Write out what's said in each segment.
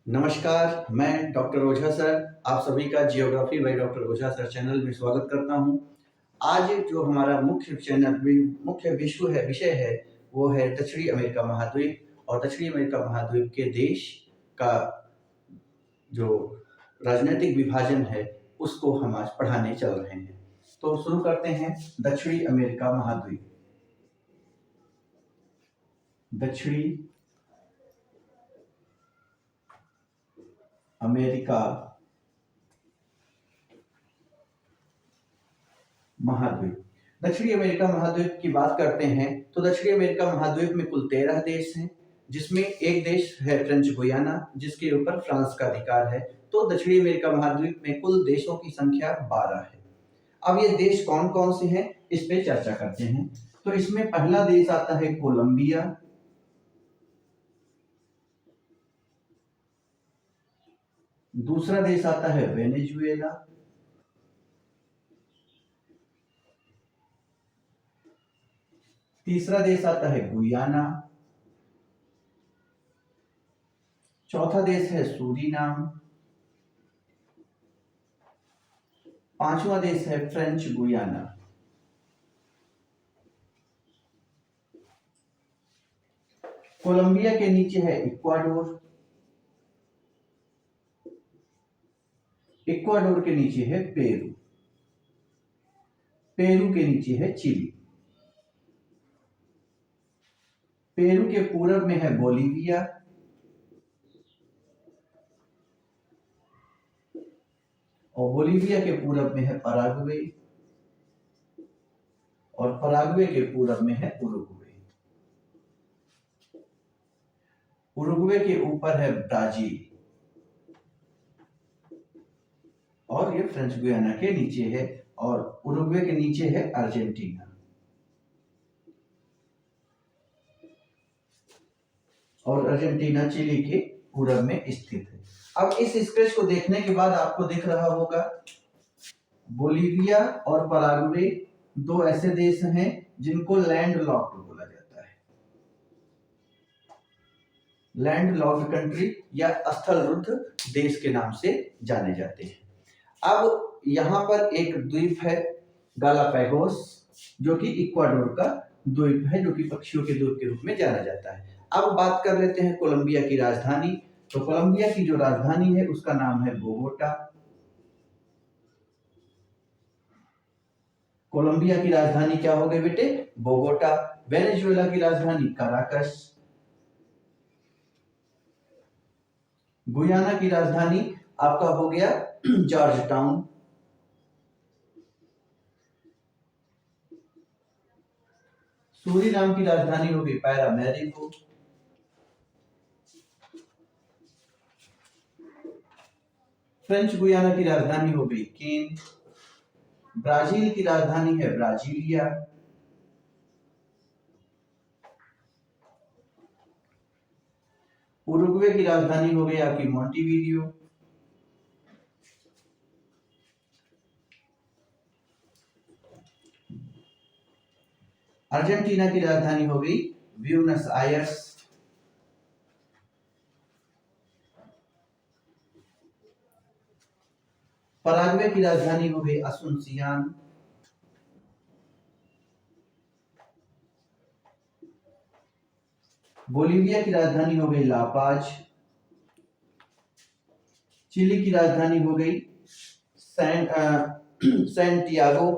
नमस्कार, मैं डॉक्टर ओझा सर आप सभी का geography by doctor Ojha sir channel में स्वागत करता हूं। आज जो हमारा मुख्य विषय है वो है दक्षिणी अमेरिका महाद्वीप और दक्षिणी अमेरिका महाद्वीप के देश का जो राजनीतिक विभाजन है उसको हम आज पढ़ाने चल रहे हैं। तो शुरू करते हैं। दक्षिणी अमेरिका महाद्वीप। दक्षिणी अमेरिका महाद्वीप। दक्षिणी अमेरिका महाद्वीप की बात करते हैं तो दक्षिणी अमेरिका महाद्वीप में कुल 13 देश हैं, जिसमें एक देश है फ्रेंच गुयाना जिसके ऊपर फ्रांस का अधिकार है। तो दक्षिणी अमेरिका महाद्वीप में कुल देशों की संख्या 12 है। अब ये देश कौन कौन से हैं इस पे चर्चा करते हैं। तो इसमें पहला देश आता है कोलंबिया, दूसरा देश आता है वेनेजुएला, तीसरा देश आता है गुयाना, चौथा देश है सूरीनाम, पांचवा देश है फ्रेंच गुयाना। कोलंबिया के नीचे है इक्वाडोर, इक्वाडोर के नीचे है पेरू, पेरू के नीचे है चिली, पेरू के पूरब में है बोलीविया, और बोलीविया के पूरब में है पराग्वे, और पराग्वे के पूरब में है उरुग्वे, उरुग्वे के ऊपर है ब्राजील, और ये फ्रेंच गुयाना के नीचे है, और उरुग्वे के नीचे है अर्जेंटीना। और अर्जेंटीना चिली के पूरब में स्थित है। अब इस स्केच को देखने के बाद आपको दिख रहा होगा बोलीविया और पराग्वे दो ऐसे देश हैं जिनको लैंड लॉक्ड बोला जाता है। लैंड लॉक्ड कंट्री या स्थलरुद्ध देश के नाम से जाने जाते हैं। अब यहाँ पर एक द्वीप है गालापैगोस, जो कि इक्वाडोर का द्वीप है, जो कि पक्षियों के द्वीप के रूप में जाना जाता है। अब बात कर लेते हैं कोलंबिया की राजधानी। तो कोलंबिया की जो राजधानी है उसका नाम है बोगोटा। कोलंबिया की राजधानी क्या हो गई बेटे? बोगोटा। वेनेजुएला की राजधानी काराकस। गुयाना की राजधानी आपका हो गया जॉर्ज टाउन। सूरीनाम की राजधानी हो गई पैरामैरिबो। फ्रेंच गुयाना की राजधानी हो गई केन। ब्राजील की राजधानी है ब्राजीलिया। उरुग्वे की राजधानी हो गई आपकी मोंटेविडियो। अर्जेंटीना की राजधानी हो गई ब्यूनस आयर्स। पराग्वे की राजधानी हो गई असुनसियान। बोलीविया की राजधानी हो गई लापाज। चिली की राजधानी हो गई सैंटियागो।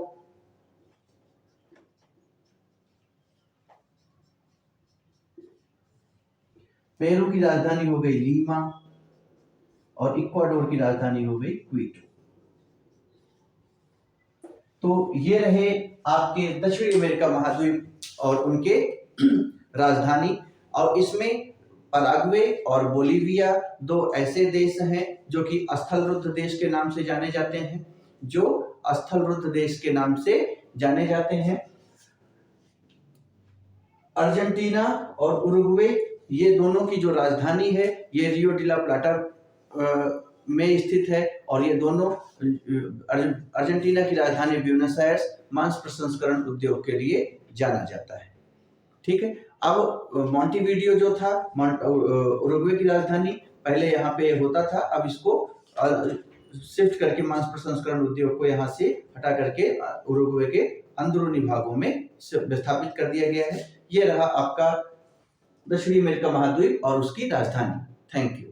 पेरू की राजधानी हो गई लीमा, और इक्वाडोर की राजधानी हो गई क्विटो। तो ये रहे आपके दक्षिणी अमेरिका महाद्वीप और उनके राजधानी। और इसमें पराग्वे और बोलीविया दो ऐसे देश हैं जो कि स्थलरुद्ध देश के नाम से जाने जाते हैं, जो स्थलरुद्ध देश के नाम से जाने जाते हैं। अर्जेंटीना और उरुग्वे ये दोनों की जो राजधानी है ये रियो डी ला प्लाटा में स्थित है, और ये दोनों अर्जेंटीना की राजधानी ब्यूनस आयर्स मांस प्रसंस्करण उद्योग के लिए जाना जाता है। ठीक है। अब मोंटेविडियो जो था उरुग्वे की राजधानी, पहले यहाँ पे होता था, अब इसको शिफ्ट करके मांस प्रसंस्करण उद्योग को यहाँ से हटा करके उरुग्वे के अंदरूनी भागों में विस्थापित कर दिया गया है। ये रहा आपका दक्षिणी अमेरिका महाद्वीप और उसकी राजधानी। Thank you.